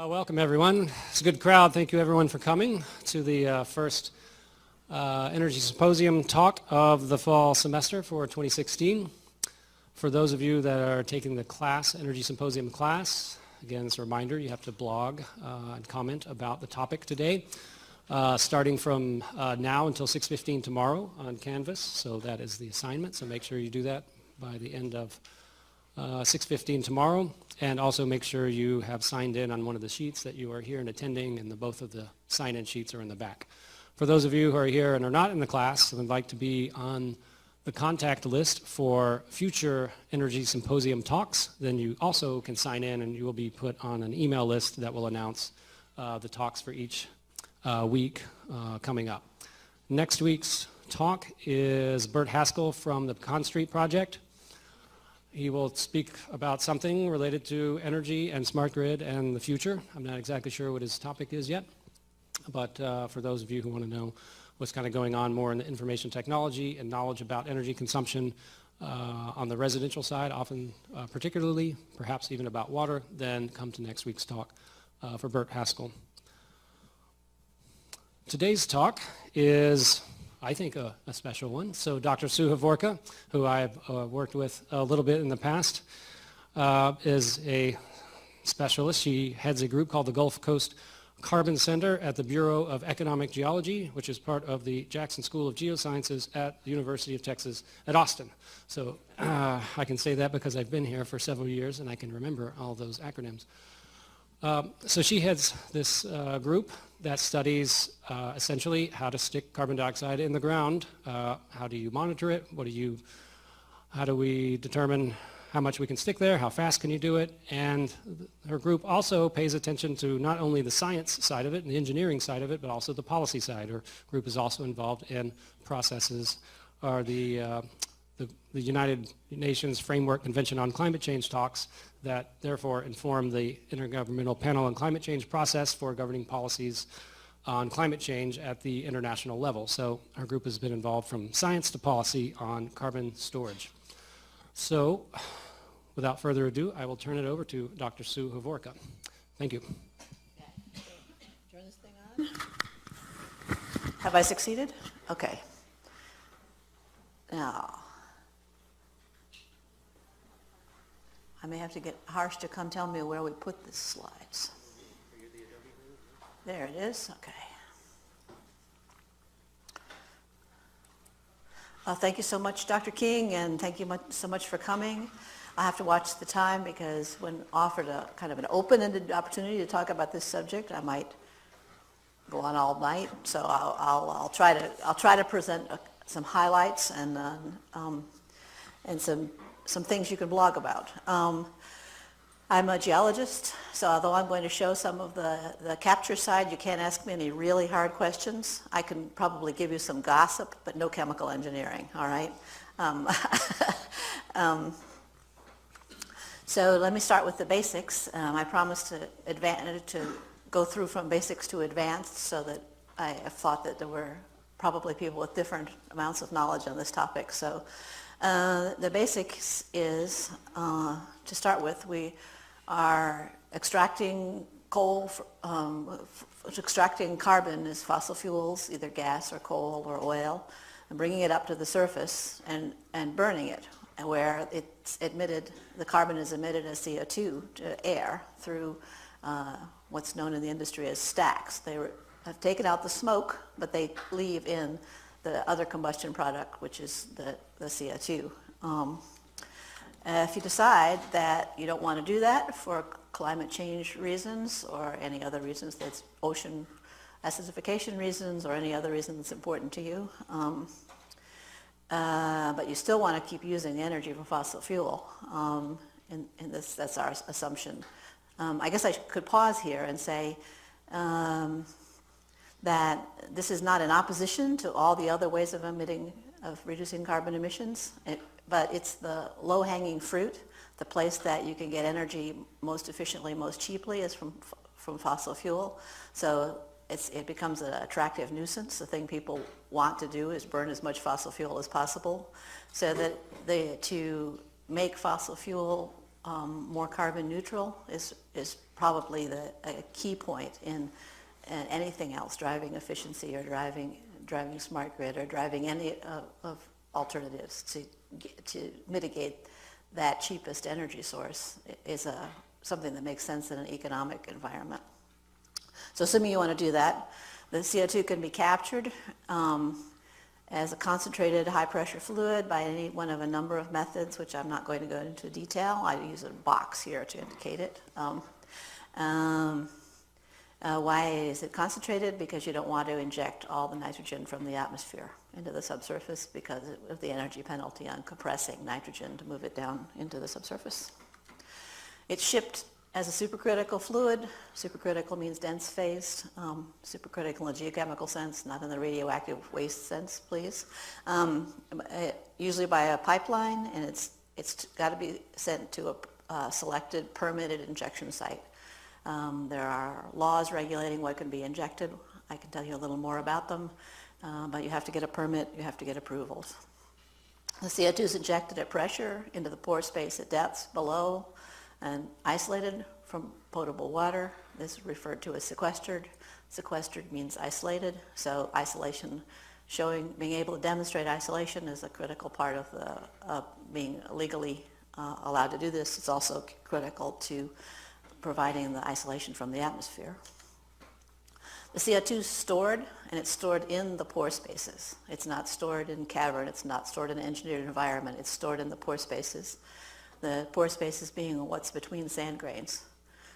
Welcome everyone. It's a good crowd. Thank you everyone for coming to the first Energy Symposium talk of the fall semester for 2016. For those of you that are taking the class, Energy Symposium class, again, it's a reminder, you have to blog and comment about the topic today, starting from now until 6:15 tomorrow on Canvas. So that is the assignment, so make sure you do that by the end of 6:15 tomorrow, and also make sure you have signed in on one of the sheets that you are here and attending, and both of the sign-in sheets are in the back. For those of you who are here and are not in the class and would like to be on the contact list for future Energy Symposium talks, then you also can sign in and you will be put on an email list that will announce the talks for each week coming up. Next week's talk is Bert Haskell from the Pecan Street Project. He will speak about something related to energy and smart grid and the future. I'm not exactly sure what his topic is yet, but for those of you who want to know what's kind of going on more in the information technology and knowledge about energy consumption on the residential side, often particularly, perhaps even about water, then come to next week's talk for Bert Haskell. Today's talk is, I think, a special one. So Dr. Sue Hovorka, who I've worked with a little bit in the past, is a specialist. She heads a group called the Gulf Coast Carbon Center at the Bureau of Economic Geology, which is part of the Jackson School of Geosciences at the University of Texas at Austin. So I can say that because I've been here for several years and I can remember all those acronyms. So she heads this group that studies essentially how to stick carbon dioxide in the ground. How do you monitor it? How do we determine how much we can stick there? How fast can you do it? And her group also pays attention to not only the science side of it and the engineering side of it, but also the policy side. Her group is also involved in processes or the United Nations Framework Convention on Climate Change talks that therefore inform the Intergovernmental Panel on Climate Change process for governing policies on climate change at the international level. So our group has been involved from science to policy on carbon storage. So without further ado, I will turn it over to Dr. Sue Hovorka. Thank you. Turn this thing on. Have I succeeded? Okay. Now, I may have to get Harsh to come tell me where we put the slides. There it is. Okay. Thank you so much, Dr. King, and thank you so much for coming. I have to watch the time because when offered a kind of an open-ended opportunity to talk about this subject, I might go on all night. So I'll try to present some highlights and some things you can blog about. I'm a geologist, so although I'm going to show some of the capture side, you can't ask me any really hard questions. I can probably give you some gossip, but no chemical engineering, all right? So let me start with the basics. I promised to go through from basics to advanced so that I thought that there were probably people with different amounts of knowledge on this topic. So the basics is, to start with, we are extracting coal, extracting carbon as fossil fuels, either gas or coal or oil, and bringing it up to the surface and burning it, where it's emitted, the carbon is emitted as CO2 to air through what's known in the industry as stacks. They have taken out the smoke, but they leave in the other combustion product, which is the CO2. If you decide that you don't want to do that for climate change reasons or any other reasons, that's ocean acidification reasons or any other reason that's important to you, but you still want to keep using the energy from fossil fuel, and that's our assumption. I guess I could pause here and say that this is not in opposition to all the other ways of reducing carbon emissions, but it's the low-hanging fruit. The place that you can get energy most efficiently, most cheaply is from fossil fuel. So it becomes an attractive nuisance. The thing people want to do is burn as much fossil fuel as possible, so that to make fossil fuel more carbon neutral is probably a key point in anything else, driving efficiency or driving smart grid or driving any of alternatives to mitigate that cheapest energy source is something that makes sense in an economic environment. So assuming you want to do that, the CO2 can be captured as a concentrated high-pressure fluid by any one of a number of methods, which I'm not going to go into detail. I use a box here to indicate it. Why is it concentrated? Because you don't want to inject all the nitrogen from the atmosphere into the subsurface because of the energy penalty on compressing nitrogen to move it down into the subsurface. It's shipped as a supercritical fluid. Supercritical means dense phased. Supercritical in a geochemical sense, not in the radioactive waste sense, please. Usually by a pipeline, and it's got to be sent to a selected permitted injection site. There are laws regulating what can be injected. I can tell you a little more about them, but you have to get a permit, you have to get approvals. The CO2 is injected at pressure into the pore space at depths below and isolated from potable water. This is referred to as sequestered. Sequestered means isolated, so isolation, being able to demonstrate isolation is a critical part of being legally allowed to do this. It's also critical to providing the isolation from the atmosphere. The CO2 is stored, and it's stored in the pore spaces. It's not stored in cavern, it's not stored in an engineered environment, it's stored in the pore spaces. The pore spaces being what's between sand grains.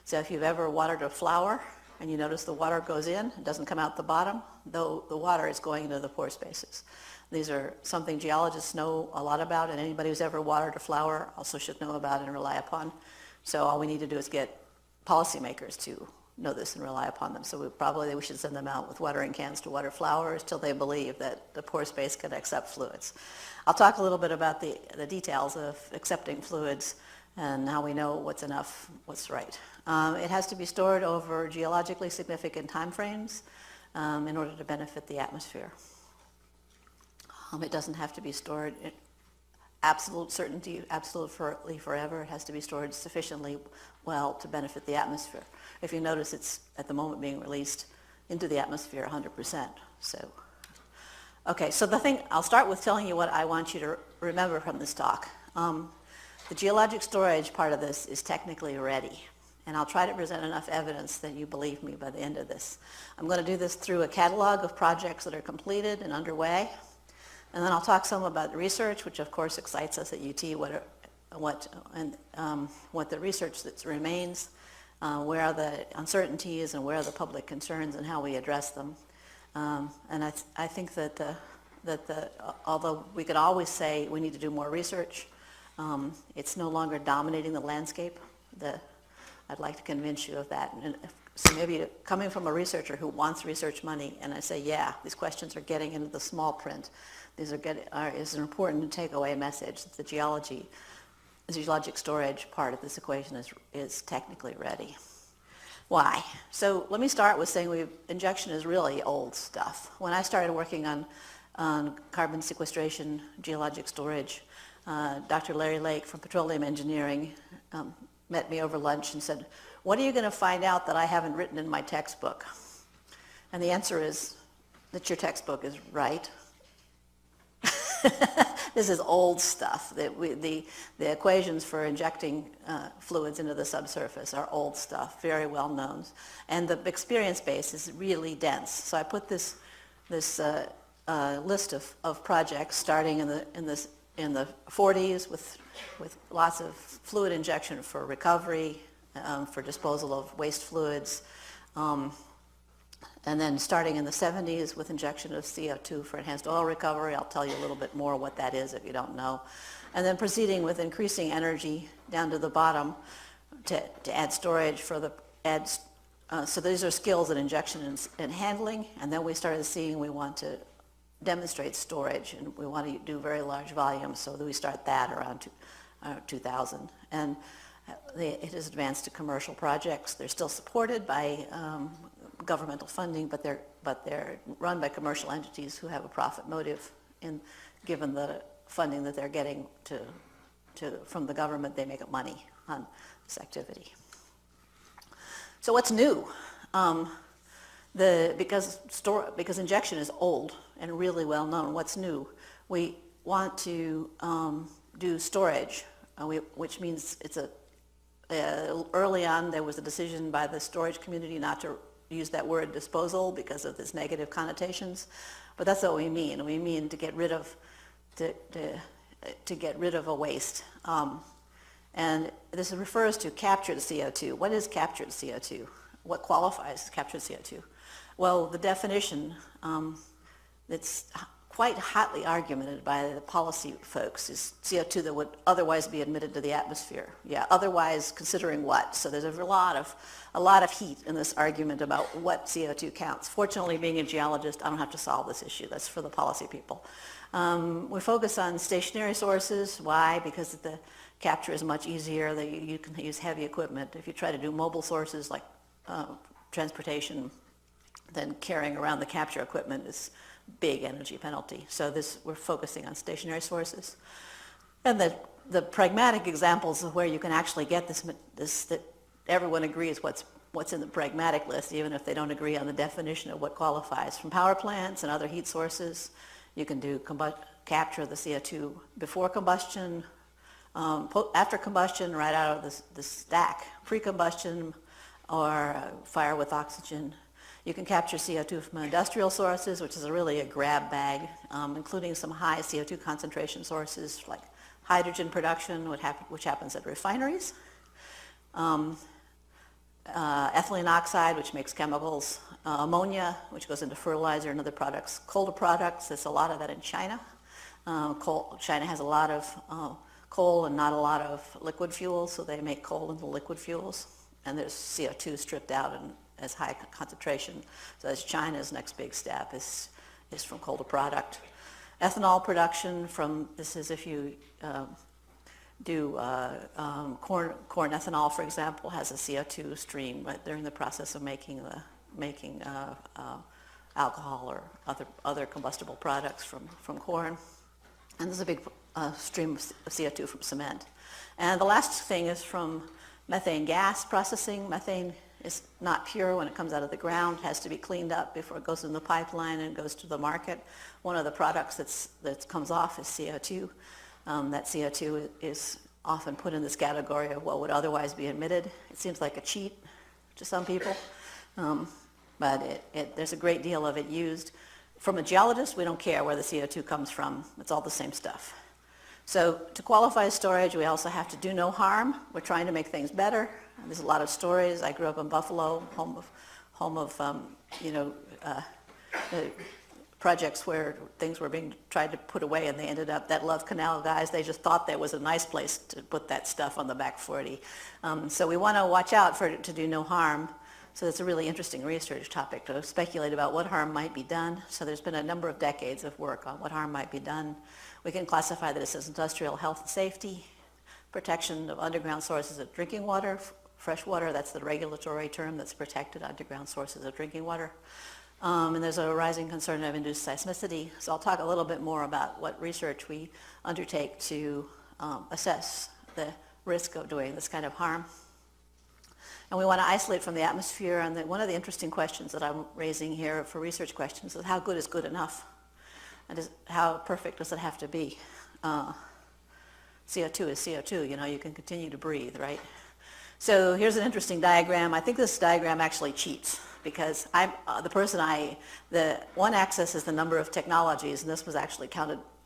So if you've ever watered a flower and you notice the water goes in, it doesn't come out the bottom, though the water is going into the pore spaces. These are something geologists know a lot about, and anybody who's ever watered a flower also should know about and rely upon. So all we need to do is get policymakers to know this and rely upon them. So we should send them out with watering cans to water flowers till they believe that the pore space can accept fluids. I'll talk a little bit about the details of accepting fluids and how we know what's enough, what's right. It has to be stored over geologically significant time frames in order to benefit the atmosphere. It doesn't have to be stored in absolute certainty, absolutely forever. It has to be stored sufficiently well to benefit the atmosphere. If you notice, it's at the moment being released into the atmosphere 100%. Okay, so I'll start with telling you what I want you to remember from this talk. The geologic storage part of this is technically ready, and I'll try to present enough evidence that you believe me by the end of this. I'm going to do this through a catalog of projects that are completed and underway, and then I'll talk some about research, which of course excites us at UT, what the research that remains, where are the uncertainties and where are the public concerns and how we address them. And I think that although we could always say we need to do more research, it's no longer dominating the landscape. I'd like to convince you of that. And so maybe coming from a researcher who wants research money, and I say, yeah, these questions are getting into the small print. Is an important takeaway message that the geologic storage part of this equation is technically ready. Why? So let me start with saying injection is really old stuff. When I started working on carbon sequestration, geologic storage, Dr. Larry Lake from Petroleum Engineering met me over lunch and said, "What are you going to find out that I haven't written in my textbook?" And the answer is that your textbook is right. This is old stuff. The equations for injecting fluids into the subsurface are old stuff, very well known. And the experience base is really dense. So I put this list of projects starting in the 40s with lots of fluid injection for recovery, for disposal of waste fluids, and then starting in the 70s with injection of CO2 for enhanced oil recovery. I'll tell you a little bit more what that is if you don't know. And then proceeding with increasing energy down to the bottom to add storage so these are skills in injection and handling. And then we started seeing we want to demonstrate storage, and we want to do very large volumes, so we start that around 2000. And it has advanced to commercial projects. They're still supported by governmental funding, but they're run by commercial entities who have a profit motive. Given the funding that they're getting from the government, they make money on this activity. So what's new? Because injection is old and really well known. What's new? We want to do storage, which means early on there was a decision by the storage community not to use that word disposal because of its negative connotations, but that's what we mean. We mean to get rid of a waste. And this refers to captured CO2. What is captured CO2? What qualifies as captured CO2? Well, the definition that's quite hotly argumented by the policy folks is CO2 that would otherwise be emitted to the atmosphere. Yeah, otherwise considering what? So there's a lot of heat in this argument about what CO2 counts. Fortunately, being a geologist, I don't have to solve this issue. That's for the policy people. We focus on stationary sources. Why? Because the capture is much easier. You can use heavy equipment. If you try to do mobile sources like transportation, then carrying around the capture equipment is big energy penalty. So we're focusing on stationary sources. And the pragmatic examples of where you can actually get this that everyone agrees what's in the pragmatic list, even if they don't agree on the definition of what qualifies. From power plants and other heat sources, you can do capture the CO2 before combustion, after combustion, right out of the stack, pre-combustion, or fire with oxygen. You can capture CO2 from industrial sources, which is really a grab bag, including some high CO2 concentration sources like hydrogen production, which happens at refineries, ethylene oxide, which makes chemicals, ammonia, which goes into fertilizer and other products, coal products. There's a lot of that in China. China has a lot of coal and not a lot of liquid fuels, so they make coal into liquid fuels, and there's CO2 stripped out and as high concentration. So that's China's next big step is from coal to product. Ethanol production this is if you do corn ethanol, for example, has a CO2 stream right during the process of making alcohol or other combustible products from corn. And there's a big stream of CO2 from cement. And the last thing is from methane gas processing. Methane is not pure when it comes out of the ground. It has to be cleaned up before it goes in the pipeline and goes to the market. One of the products that comes off is CO2. That CO2 is often put in this category of what would otherwise be emitted. It seems like a cheat to some people, but there's a great deal of it used. From a geologist, we don't care where the CO2 comes from. It's all the same stuff. So to qualify as storage, we also have to do no harm. We're trying to make things better. There's a lot of stories. I grew up in Buffalo, home of projects where things were being tried to put away, and they ended up, that Love Canal guys, they just thought there was a nice place to put that stuff on the back 40. So we want to watch out to do no harm. So it's a really interesting research topic to speculate about what harm might be done. So there's been a number of decades of work on what harm might be done. We can classify this as industrial health and safety, protection of underground sources of drinking water, fresh water, that's the regulatory term that's protected, underground sources of drinking water. And there's a rising concern of induced seismicity. So I'll talk a little bit more about what research we undertake to assess the risk of doing this kind of harm. And we want to isolate from the atmosphere. And one of the interesting questions that I'm raising here for research questions is how good is good enough? And how perfect does it have to be? CO2 is CO2, you can continue to breathe, right? So here's an interesting diagram. I think this diagram actually cheats because the one axis is the number of technologies, and this was actually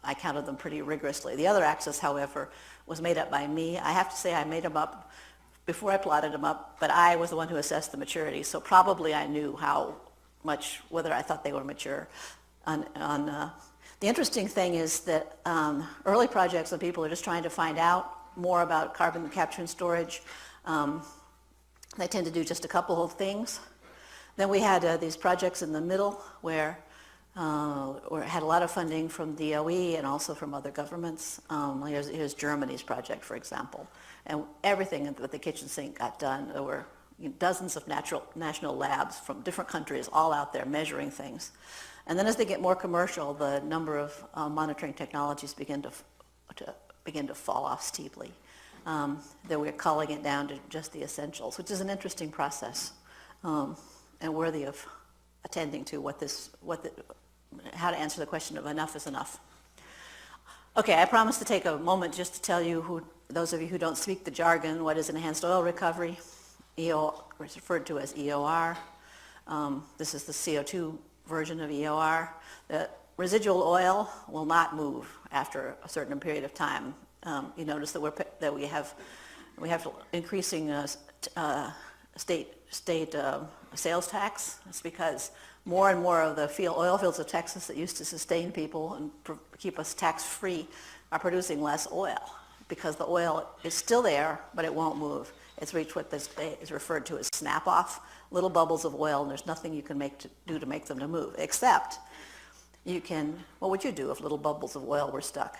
I counted them pretty rigorously. The other axis, however, was made up by me. I have to say I made them up before I plotted them up, but I was the one who assessed the maturity, so probably I knew whether I thought they were mature. The interesting thing is that early projects when people are just trying to find out more about carbon capture and storage, they tend to do just a couple of things. Then we had these projects in the middle where had a lot of funding from DOE and also from other governments. Here's Germany's project, for example. And everything with the kitchen sink got done. There were dozens of national labs from different countries all out there measuring things. And then as they get more commercial, the number of monitoring technologies begin to fall off steeply. That we're culling it down to just the essentials, which is an interesting process. and worthy of attending to how to answer the question of enough is enough. Okay, I promised to take a moment just to tell you, those of you who don't speak the jargon, what is enhanced oil recovery. It's referred to as EOR. This is the CO2 version of EOR. The residual oil will not move after a certain period of time. You notice that we have increasing state sales tax. It's because more and more of the oil fields of Texas that used to sustain people and keep us tax-free are producing less oil because the oil is still there, but it won't move. It's reached what is referred to as snap-off, little bubbles of oil, and there's nothing you can do to make them to move, except what would you do if little bubbles of oil were stuck?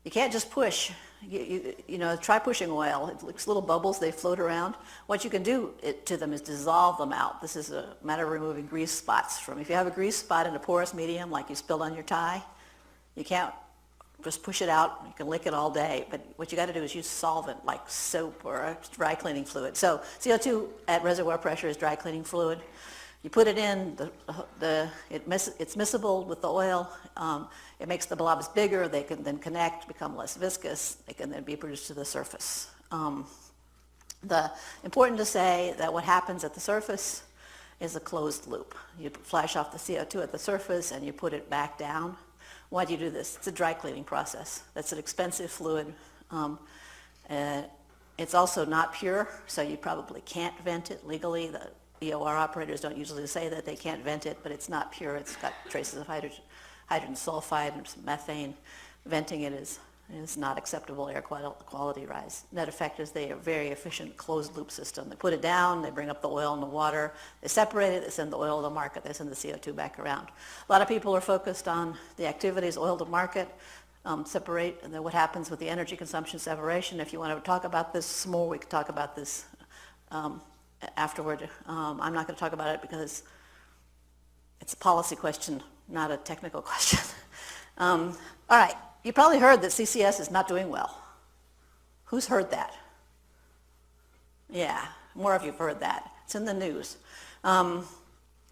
You can't just push. Try pushing oil. It looks little bubbles, they float around. What you can do to them is dissolve them out. This is a matter of removing grease spots if you have a grease spot in a porous medium like you spilled on your tie, you can't just push it out. You can lick it all day, but what you got to do is use solvent like soap or a dry cleaning fluid. So CO2 at reservoir pressure is dry cleaning fluid. You put it in, it's miscible with the oil. It makes the blobs bigger. They can then connect, become less viscous. They can then be produced to the surface. Important to say that what happens at the surface is a closed loop. You flash off the CO2 at the surface and you put it back down. Why do you do this? It's a dry cleaning process. That's an expensive fluid. It's also not pure, so you probably can't vent it legally. The EOR operators don't usually say that they can't vent it, but it's not pure. It's got traces of hydrogen sulfide and some methane. Venting it is not acceptable air quality rise. Net effect is they are a very efficient closed loop system. They put it down, they bring up the oil and the water, they separate it, they send the oil to the market, they send the CO2 back around. A lot of people are focused on the activities oil to market, separate, and then what happens with the energy consumption separation. If you want to talk about this more, we could talk about this afterward. I'm not going to talk about it because it's a policy question, not a technical question. All right, you probably heard that CCS is not doing well. Who's heard that? Yeah, more of you have heard that. It's in the news.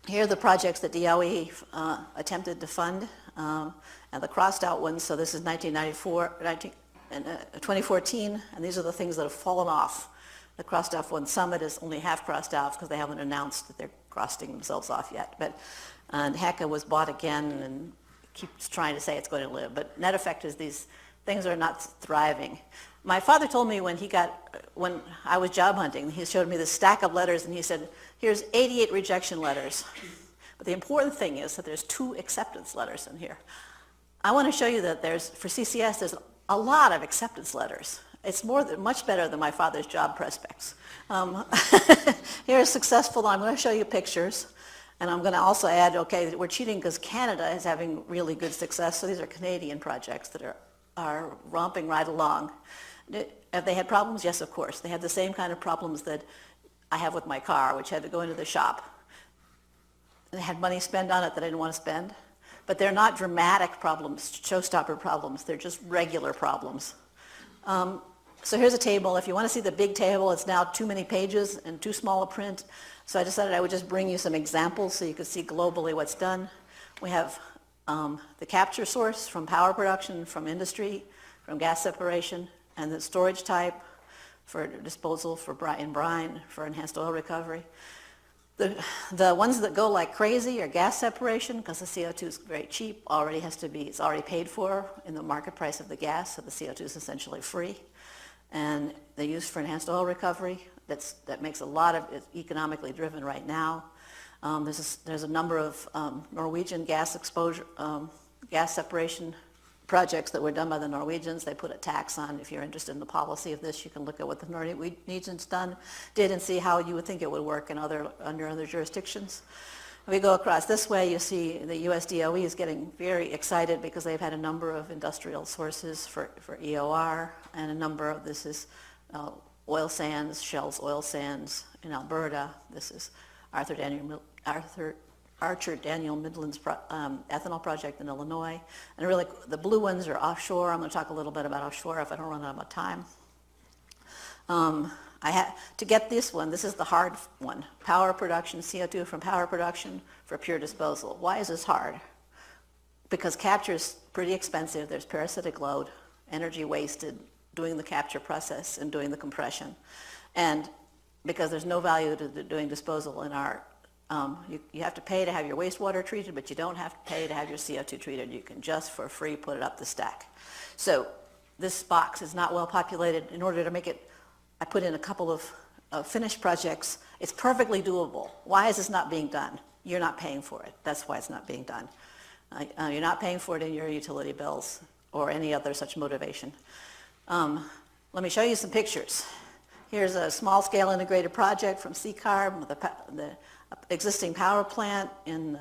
Here are the projects that DOE attempted to fund, and the crossed out ones. So this is 2014, and these are the things that have fallen off. The crossed off one, Summit is only half crossed out because they haven't announced that they're crossing themselves off yet. But Hecka was bought again and keeps trying to say it's going to live. But net effect is these things are not thriving. My father told me when I was job hunting, he showed me this stack of letters and he said, here's 88 rejection letters. But the important thing is that there's 2 acceptance letters in here. I want to show you that for CCS, there's a lot of acceptance letters. It's much better than my father's job prospects. Here's successful. I'm going to show you pictures. And I'm going to also add, okay, we're cheating because Canada is having really good success. So these are Canadian projects that are romping right along. Have they had problems? Yes, of course. They had the same kind of problems that I have with my car, which had to go into the shop. And they had money spent on it that I didn't want to spend. But they're not dramatic problems, showstopper problems. They're just regular problems. So here's a table. If you want to see the big table, it's now too many pages and too small a print. So I decided I would just bring you some examples so you could see globally what's done. We have the capture source from power production, from industry, from gas separation, and the storage type for disposal in brine, for enhanced oil recovery. The ones that go like crazy are gas separation because the CO2 is very cheap, it's already paid for in the market price of the gas, so the CO2 is essentially free. And they're used for enhanced oil recovery. That makes a lot of it economically driven right now. There's a number of Norwegian gas separation projects that were done by the Norwegians. They put a tax on. If you're interested in the policy of this, you can look at what the Norwegians did and see how you would think it would work under other jurisdictions. If we go across this way, you see the USDOE is getting very excited because they've had a number of industrial sources for EOR, and a number of this is oil sands, Shell's oil sands in Alberta. This is Archer Daniel Midland's ethanol project in Illinois. And really, the blue ones are offshore. I'm going to talk a little bit about offshore if I don't run out of time. To get this one, this is the hard one, power production, CO2 from power production for pure disposal. Why is this hard? Because capture is pretty expensive. There's parasitic load, energy wasted doing the capture process and doing the compression. And because there's no value to doing disposal in our, you have to pay to have your wastewater treated, but you don't have to pay to have your CO2 treated. You can just for free put it up the stack. So this box is not well populated. In order to make it, I put in a couple of finished projects. It's perfectly doable. Why is this not being done? You're not paying for it. That's why it's not being done. You're not paying for it in your utility bills or any other such motivation. Let me show you some pictures. Here's a small-scale integrated project from CCARB, the existing power plant in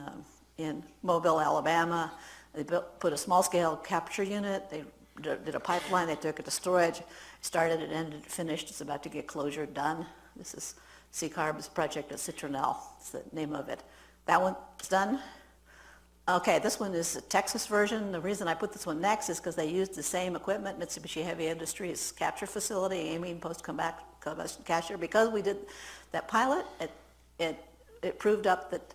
Mobile, Alabama. They put a small-scale capture unit. They did a pipeline. They took it to storage. Started it, ended, finished. It's about to get closure done. This is CCARB's project at Citronelle. It's the name of it. That one's done. Okay, this one is a Texas version. The reason I put this one next is because they used the same equipment, Mitsubishi Heavy Industries capture facility, amine post-combustion capture. Because we did that pilot, it proved up that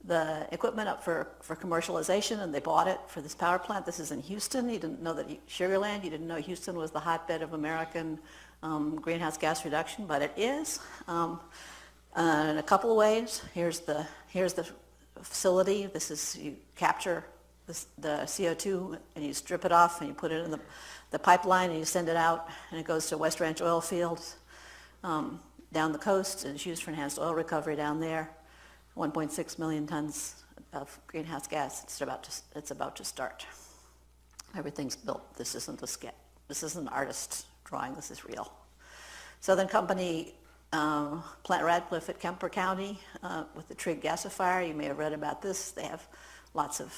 the equipment up for commercialization, and they bought it for this power plant. This is in Houston. You didn't know that Sugar Land. You didn't know Houston was the hotbed of American greenhouse gas reduction, but it is in a couple of ways. Here's the facility. This is, you capture the CO2 and you strip it off and you put it in the pipeline and you send it out, and it goes to West Ranch oil fields down the coast, and it's used for enhanced oil recovery down there. 1.6 million tons of greenhouse gas. It's about to start. Everything's built. This isn't a sketch. This isn't an artist's drawing. This is real. Southern Company Plant Radcliffe at Kemper County with the Trigg gasifier. You may have read about this. They have lots of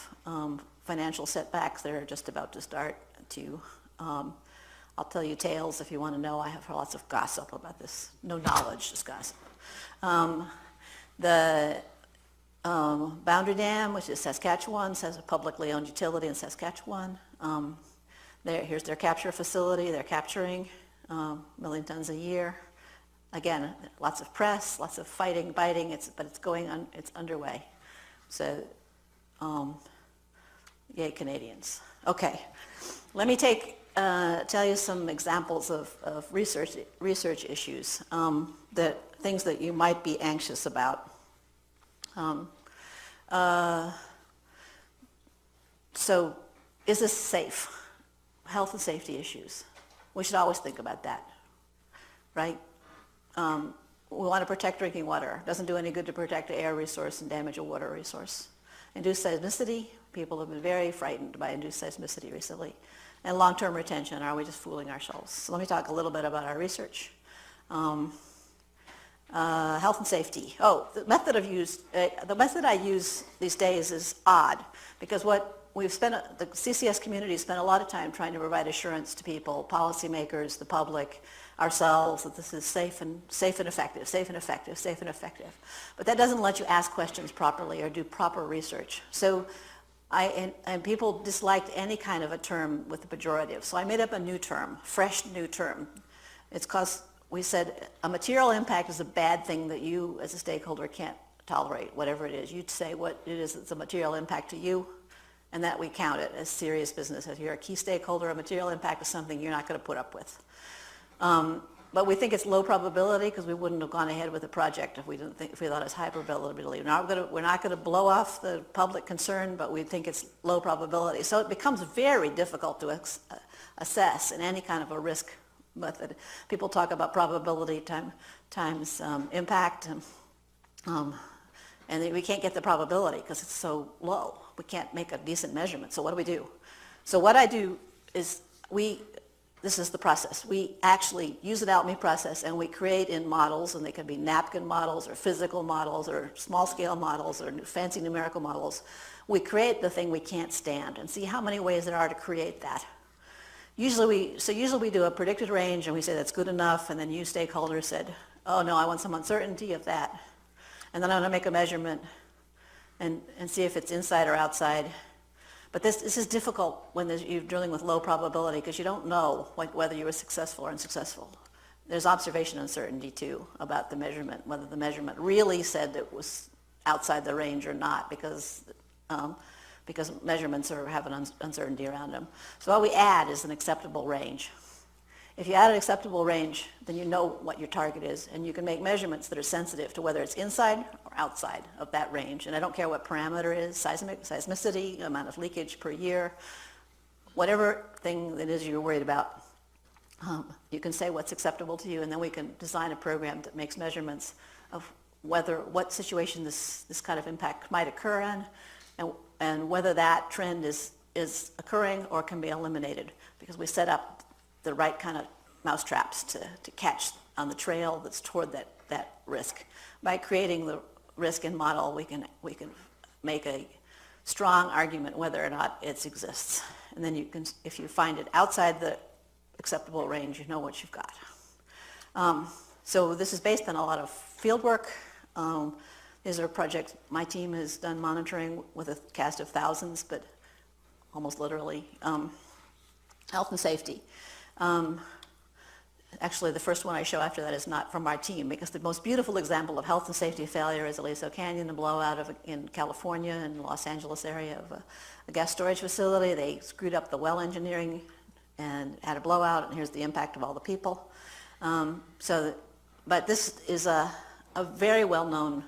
financial setbacks. They're just about to start to, I'll tell you tales if you want to know. I have lots of gossip about this. No knowledge, just gossip. The Boundary Dam, which is Saskatchewan, has a publicly owned utility in Saskatchewan. Here's their capture facility. They're capturing 1 million tons a year. Again, lots of press, lots of fighting, biting, but it's going on, it's underway. So, yay Canadians. Okay, let me tell you some examples of research issues, things that you might be anxious about. So, is this safe? Health and safety issues. We should always think about that, right? We want to protect drinking water. It doesn't do any good to protect the air resource and damage a water resource. Induced seismicity, people have been very frightened by induced seismicity recently. And long-term retention, are we just fooling ourselves? So let me talk a little bit about our research. Health and safety. Oh, the method I use these days is odd, because the CCS community spent a lot of time trying to provide assurance to people, policymakers, the public, ourselves, that this is safe and effective, safe and effective, safe and effective. But that doesn't let you ask questions properly or do proper research. So and people disliked any kind of a term with the pejorative. So I made up a new term, fresh new term. It's because we said a material impact is a bad thing that you as a stakeholder can't tolerate, whatever it is. You'd say what it is that's a material impact to you, and that we count it as serious business. If you're a key stakeholder, a material impact is something you're not going to put up with. But we think it's low probability because we wouldn't have gone ahead with the project if we thought it was high probability. We're not going to blow off the public concern, but we think it's low probability. So it becomes very difficult to assess in any kind of a risk method. People talk about probability times impact, and we can't get the probability because it's so low. We can't make a decent measurement. So what do? So what I do is this is the process. We actually use an alchemy process, and we create in models, and they can be napkin models or physical models or small-scale models or fancy numerical models. We create the thing we can't stand and see how many ways there are to create that. Usually we do a predicted range, and we say that's good enough, and then you stakeholders said, oh no, I want some uncertainty of that. And then I'm going to make a measurement and see if it's inside or outside. But this is difficult when you're dealing with low probability because you don't know whether you were successful or unsuccessful. there's observation uncertainty too about the measurement, whether the measurement really said it was outside the range or not, because measurements have an uncertainty around them. So what we add is an acceptable range. If you add an acceptable range, then you know what your target is, and you can make measurements that are sensitive to whether it's inside or outside of that range. And I don't care what parameter it is, seismicity, amount of leakage per year, whatever thing it is you're worried about, you can say what's acceptable to you, and then we can design a program that makes measurements of what situation this kind of impact might occur in, and whether that trend is occurring or can be eliminated, because we set up the right kind of mousetraps to catch on the trail that's toward that risk. By creating the risk in model, we can make a strong argument whether or not it exists. And then you can, if you find it outside the acceptable range, you know what you've got. So this is based on a lot of field work. These are projects my team has done monitoring with a cast of thousands, but almost literally. Health and safety. Actually, the first one I show after that is not from our team, because the most beautiful example of health and safety failure is Aliso Canyon, a blowout in California and Los Angeles area of a gas storage facility. They screwed up the well engineering and had a blowout, and here's the impact of all the people. But this is a very well-known,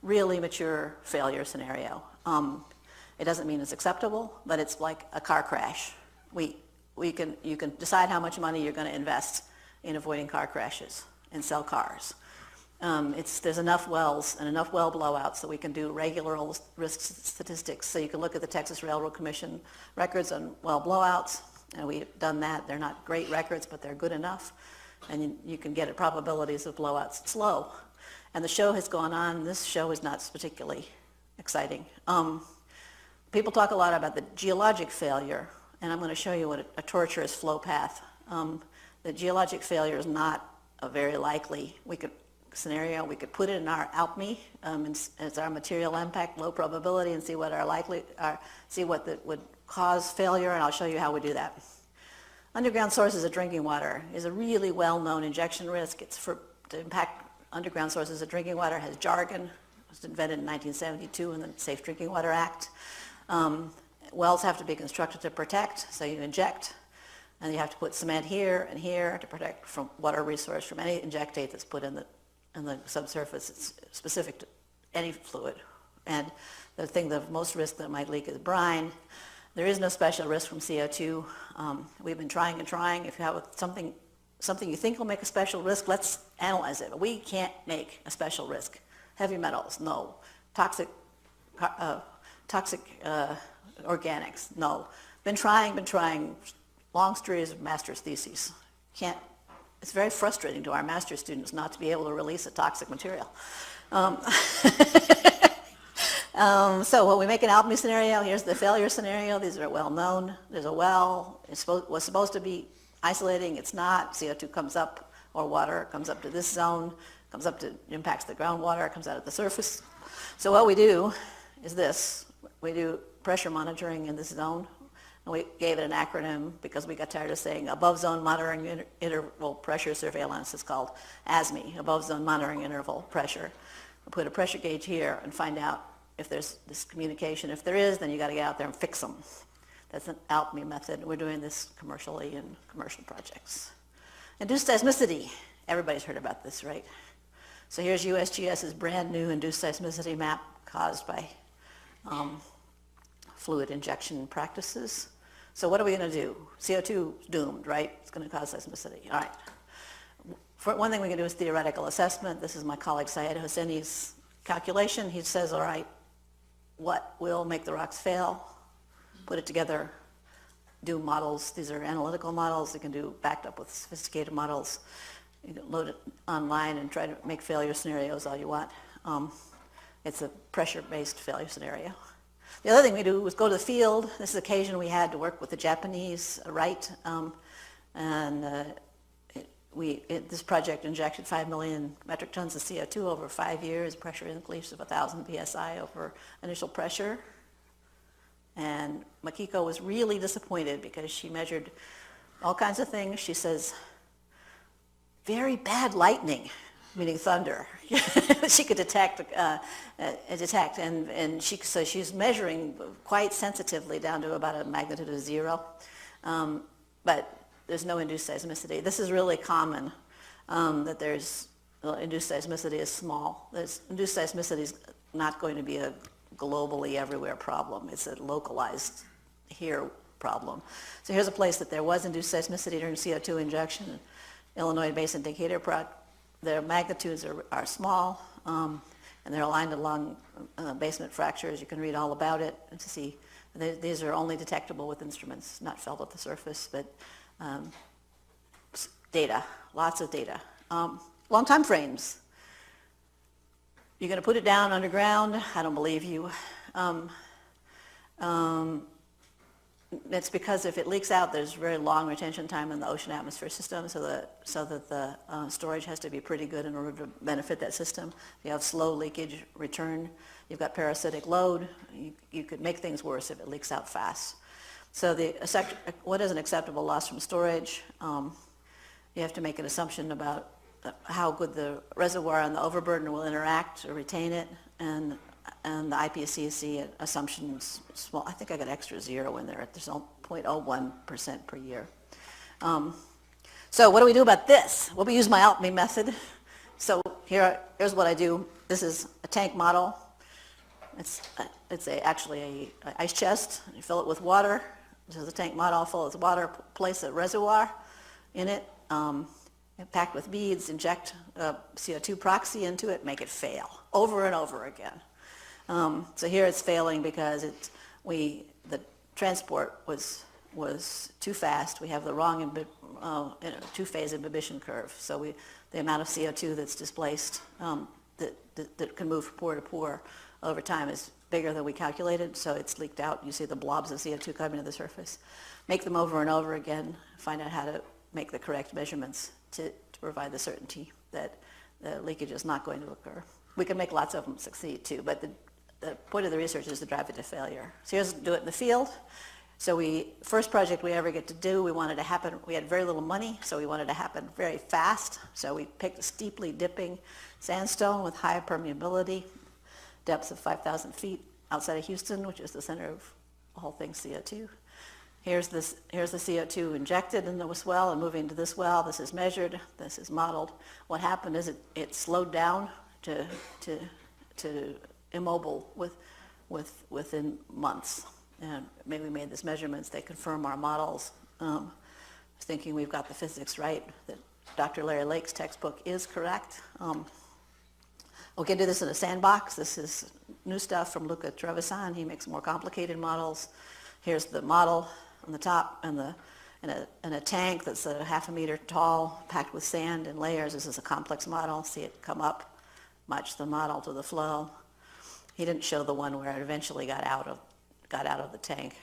really mature failure scenario. It doesn't mean it's acceptable, but it's like a car crash. You can decide how much money you're going to invest in avoiding car crashes and sell cars. There's enough wells and enough well blowouts that we can do regular risk statistics. So you can look at the Texas Railroad Commission records on well blowouts, and we've done that. They're not great records, but they're good enough. And you can get at probabilities of blowouts. It's low. And the show has gone on. This show is not particularly exciting. People talk a lot about the geologic failure, and I'm going to show you what a tortuous flow path. The geologic failure is not a very likely scenario. We could put it in our ALPME as our material impact, low probability, and see what would cause failure, and I'll show you how we do that. Underground sources of drinking water is a really well-known injection risk. To impact underground sources of drinking water has jargon. It was invented in 1972 in the Safe Drinking Water Act. Wells have to be constructed to protect, so you inject, and you have to put cement here and here to protect from water resource from any injectate that's put in the subsurface. It's specific to any fluid. And the thing of most risk that might leak is brine. There is no special risk from CO2. We've been trying and trying. If you have something you think will make a special risk, let's analyze it. But we can't make a special risk. Heavy metals, no. Toxic organics, no. Been trying, long series of master's theses. It's very frustrating to our master's students not to be able to release a toxic material. So when we make an ALPME scenario, here's the failure scenario. These are well known. There's a well. It was supposed to be isolating. It's not. CO2 comes up, or water comes up to this zone, impacts the groundwater, comes out at the surface. So what we do is this. We do pressure monitoring in this zone. And we gave it an acronym because we got tired of saying above zone monitoring interval pressure surveillance. It's called ASME, above zone monitoring interval pressure. We put a pressure gauge here and find out if there's this communication. If there is, then you got to get out there and fix them. That's an ALPME method. We're doing this commercially in commercial projects. Induced seismicity. Everybody's heard about this, right? So here's USGS's brand new induced seismicity map caused by fluid injection practices. So what are we going to do? CO2 is doomed, right? It's going to cause seismicity. All right. For one thing we can do is theoretical assessment. This is my colleague Syed Hosseini's calculation. He says, all right, what will make the rocks fail? Put it together, do models. These are analytical models. You can do backed up with sophisticated models. You can load it online and try to make failure scenarios all you want. It's a pressure-based failure scenario. The other thing we do is go to the field. This is occasion we had to work with the Japanese, right? This project injected 5 million metric tons of CO2 over 5 years, pressure increase of 1,000 psi over initial pressure. And Makiko was really disappointed because she measured all kinds of things. She says, very bad lightning, meaning thunder. She could detect, and so she's measuring quite sensitively down to about a magnitude of 0, but there's no induced seismicity. This is really common, that induced seismicity is small. Induced seismicity is not going to be a globally everywhere problem. It's a localized here problem. So here's a place that there was induced seismicity during CO2 injection. Illinois Basin Decatur Project. Their magnitudes are small, and they're aligned along basement fractures. You can read all about it and to see. These are only detectable with instruments, not felt at the surface, but data, lots of data. Long time frames. You're going to put it down underground? I don't believe you. It's because if it leaks out, there's very long retention time in the ocean atmosphere system, so that the storage has to be pretty good in order to benefit that system. If you have slow leakage return, you've got parasitic load, you could make things worse if it leaks out fast. So what is an acceptable loss from storage? You have to make an assumption about how good the reservoir and the overburden will interact or retain it, and the IPCC assumptions small. I think I got extra 0 in there. There's 0.01% per year. So what do we do about this? Well, we use my ALPME method. So here's what I do. This is a tank model. It's actually an ice chest. You fill it with water. This is a tank model. Fill it with water. Place a reservoir in it. Packed with beads. Inject CO2 proxy into it. Make it fail over and over again. So here it's failing because the transport was too fast. We have the wrong two-phase imbibition curve. So the amount of CO2 that's displaced that can move from pore to pore over time is bigger than we calculated. So it's leaked out. You see the blobs of CO2 coming to the surface. Make them over and over again. Find out how to make the correct measurements to provide the certainty that the leakage is not going to occur. We can make lots of them succeed too, but the point of the research is to drive it to failure. So here's do it in the field. So first project we ever get to do, we wanted to happen, we had very little money, so we wanted to happen very fast. So we picked a steeply dipping sandstone with high permeability, depths of 5,000 feet outside of Houston, which is the center of the whole thing, CO2. Here's the CO2 injected in the well and moving to this well. This is measured, this is modeled. What happened is it slowed down to immobile within months. And maybe we made these measurements, they confirm our models. Thinking we've got the physics right, that Dr. Larry Lake's textbook is correct. We can do this in a sandbox. This is new stuff from Luca Trevisan. He makes more complicated models. Here's the model on the top and in a tank that's a half a meter tall, packed with sand in layers. This is a complex model. See it come up, match the model to the flow. He didn't show the one where it eventually got out of the tank.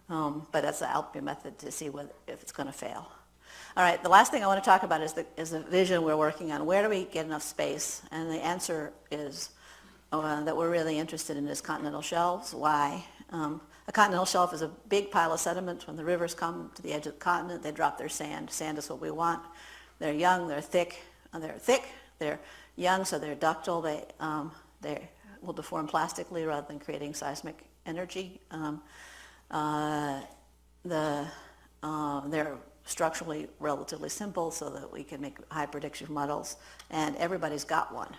But that's the ALPME method to see if it's going to fail. All right, the last thing I want to talk about is the vision we're working on. Where do we get enough space? And the answer is that we're really interested in is continental shelves. Why? A continental shelf is a big pile of sediment. When the rivers come to the edge of the continent, they drop their sand. Sand is what we want. They're young, they're thick, they're young, so they're ductile. They will deform plastically rather than creating seismic energy. They're structurally relatively simple so that we can make high prediction models, and everybody's got one.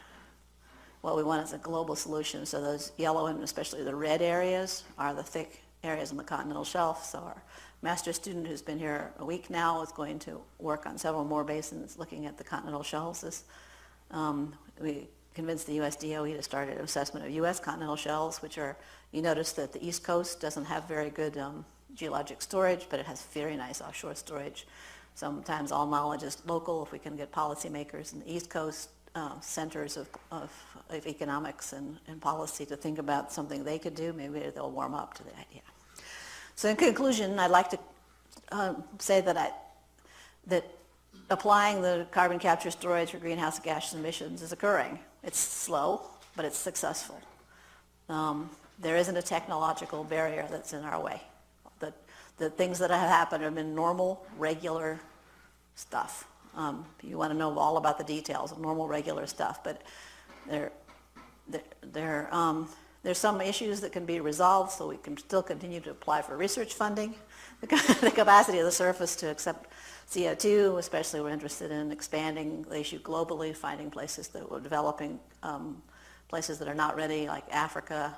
What we want is a global solution, so those yellow and especially the red areas are the thick areas on the continental shelf. So our master's student who's been here a week now is going to work on several more basins looking at the continental shelves. We convinced the US DOE to start an assessment of US continental shelves, which are, you notice that the East Coast doesn't have very good geologic storage, but it has very nice offshore storage. Sometimes all knowledge is local. If we can get policymakers in the East Coast, centers of economics and policy to think about something they could do, maybe they'll warm up to the idea. So in conclusion, I'd like to say that applying the carbon capture storage for greenhouse gas emissions is occurring. It's slow, but it's successful. There isn't a technological barrier that's in our way. The things that have happened have been normal, regular stuff. You want to know all about the details of normal, regular stuff, but there's some issues that can be resolved, so we can still continue to apply for research funding. The capacity of the surface to accept CO2, especially we're interested in expanding the issue globally, finding places that we're developing, places that are not ready, like Africa.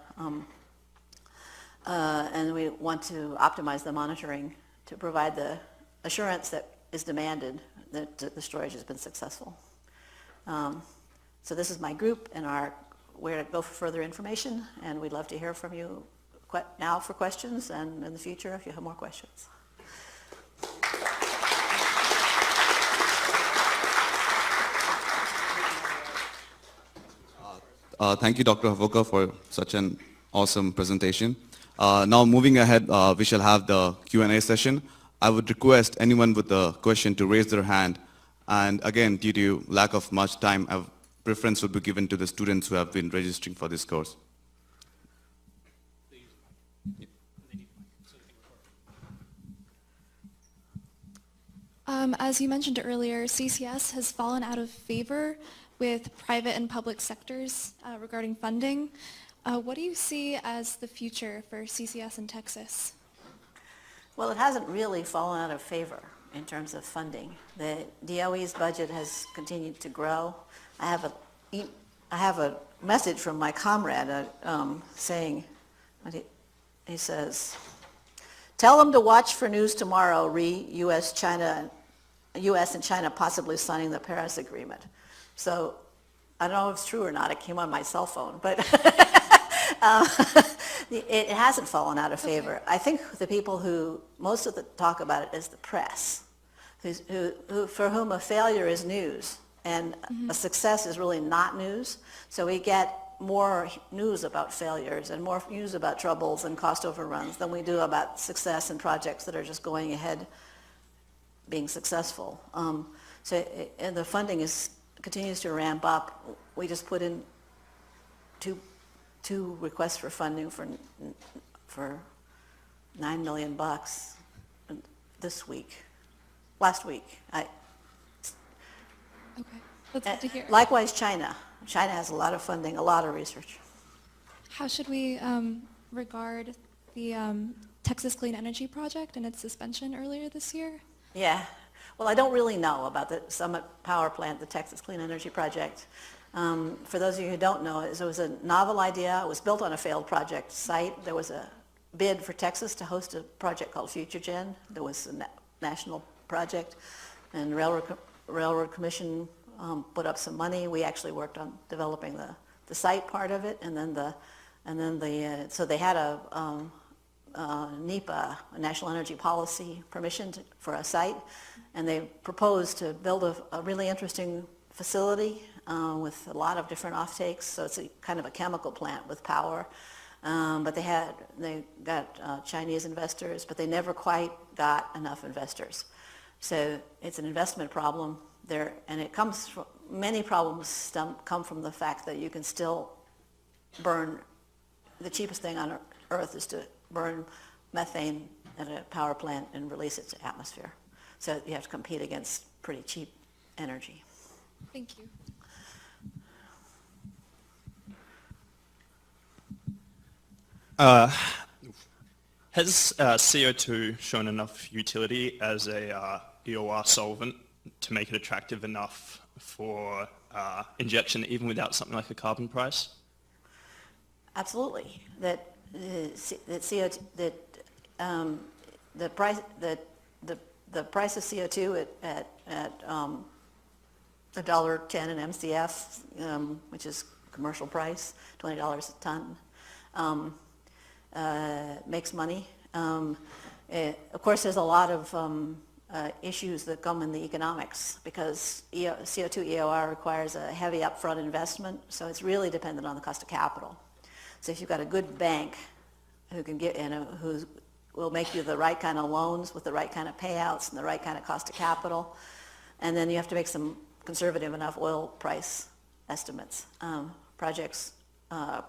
And we want to optimize the monitoring to provide the assurance that is demanded that the storage has been successful. So this is my group and where to go for further information, and we'd love to hear from you now for questions and in the future if you have more questions. Thank you, Dr. Hovorka, for such an awesome presentation. Now moving ahead, we shall have the Q&A session. I would request anyone with a question to raise their hand. And again, due to lack of much time, preference would be given to the students who have been registering for this course. As you mentioned earlier, CCS has fallen out of favor with private and public sectors regarding funding. What do you see as the future for CCS in Texas? Well, it hasn't really fallen out of favor in terms of funding. The DOE's budget has continued to grow. I have a message from my comrade saying, he says, "Tell them to watch for news tomorrow, U.S. and China possibly signing the Paris Agreement." So I don't know if it's true or not. It came on my cell phone, but it hasn't fallen out of favor. I think the people who most of the talk about it is the press, for whom a failure is news and a success is really not news. So we get more news about failures and more news about troubles and cost overruns than we do about success and projects that are just going ahead being successful. And the funding continues to ramp up. We just put in two requests for funding for $9 million last week. Okay, that's good to hear. Likewise, China. China has a lot of funding, a lot of research. How should we regard the Texas Clean Energy Project and its suspension earlier this year? Yeah. Well, I don't really know about the Summit Power Plant, the Texas Clean Energy Project. For those of you who don't know, it was a novel idea. It was built on a failed project site. There was a bid for Texas to host a project called FutureGen. There was a national project, and the Railroad Commission put up some money. We actually worked on developing the site part of it, so they had a NEPA, a National Energy Policy permission for a site, and they proposed to build a really interesting facility with a lot of different offtakes. So it's kind of a chemical plant with power, but they got Chinese investors, but they never quite got enough investors. So it's an investment problem there, and it comes from many problems come from the fact that you can still burn. The cheapest thing on Earth is to burn methane at a power plant and release it to atmosphere. So you have to compete against pretty cheap energy. Thank you. Has CO2 shown enough utility as a EOR solvent to make it attractive enough for injection even without something like a carbon price? Absolutely. The price of CO2 at $1.10 an MCF, which is commercial price, $20 a ton, makes money. Of course, there's a lot of issues that come in the economics because CO2 EOR requires a heavy upfront investment, so it's really dependent on the cost of capital. So if you've got a good bank who can who will make you the right kind of loans with the right kind of payouts and the right kind of cost of capital, and then you have to make some conservative enough oil price estimates. Projects are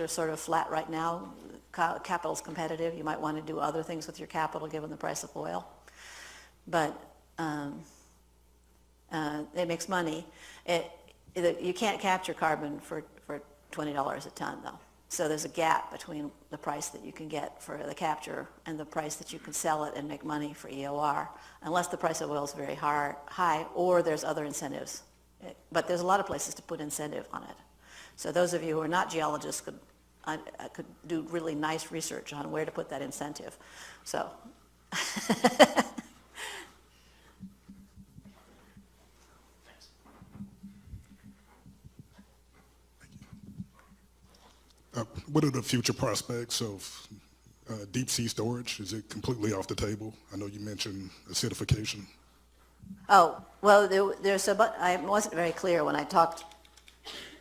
sort of flat right now. Capital's competitive. You might want to do other things with your capital given the price of oil. But, and it makes money. You can't capture carbon for $20 a ton, though. So there's a gap between the price that you can get for the capture and the price that you can sell it and make money for EOR, unless the price of oil is very high or there's other incentives. But there's a lot of places to put incentive on it. So those of you who are not geologists could do really nice research on where to put that incentive. So. What are the future prospects of deep sea storage? Is it completely off the table? I know you mentioned acidification. Oh, well, I wasn't very clear when I talked,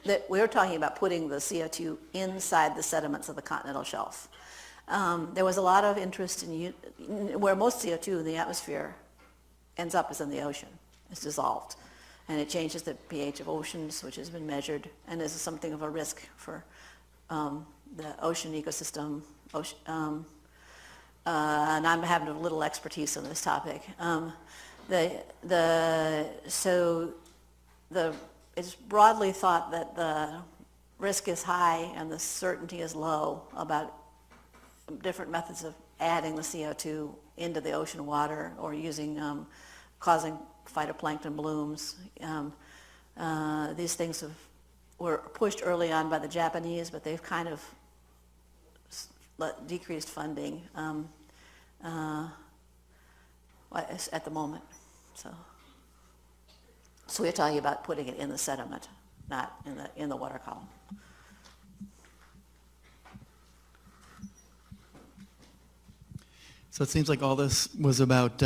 that we were talking about putting the CO2 inside the sediments of the continental shelf. There was a lot of interest in where most CO2 in the atmosphere ends up is in the ocean. It's dissolved. And it changes the pH of oceans, which has been measured, and is something of a risk for the ocean ecosystem, and I'm having a little expertise on this topic. It's broadly thought that the risk is high and the certainty is low about different methods of adding the CO2 into the ocean water or causing phytoplankton blooms. These things were pushed early on by the Japanese, but they've kind of decreased funding at the moment. So we're talking about putting it in the sediment, not in the water column. So it seems like all this was about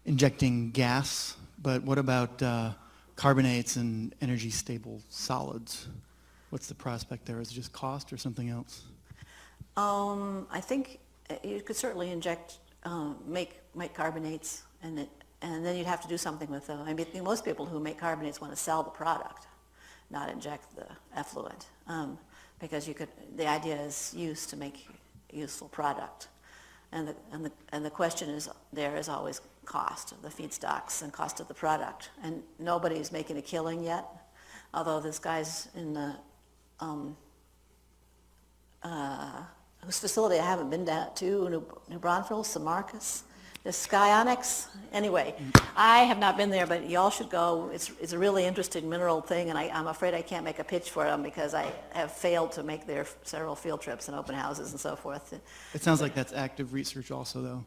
injecting gas, but what about carbonates and energy stable solids? What's the prospect there? Is it just cost or something else? I think you could certainly make carbonates, and then you'd have to do something with them. I mean, most people who make carbonates want to sell the product, not inject the effluent, because the idea is use to make a useful product, and the question is always cost of the feedstocks and cost of the product, and nobody's making a killing yet. Although there's guys in the whose facility I haven't been down to, New Braunfels, Samarcus, the Skyonyx. Anyway, I have not been there, but y'all should go. It's a really interesting mineral thing, and I'm afraid I can't make a pitch for them because I have failed to make their several field trips and open houses and so forth. It sounds like that's active research also, though.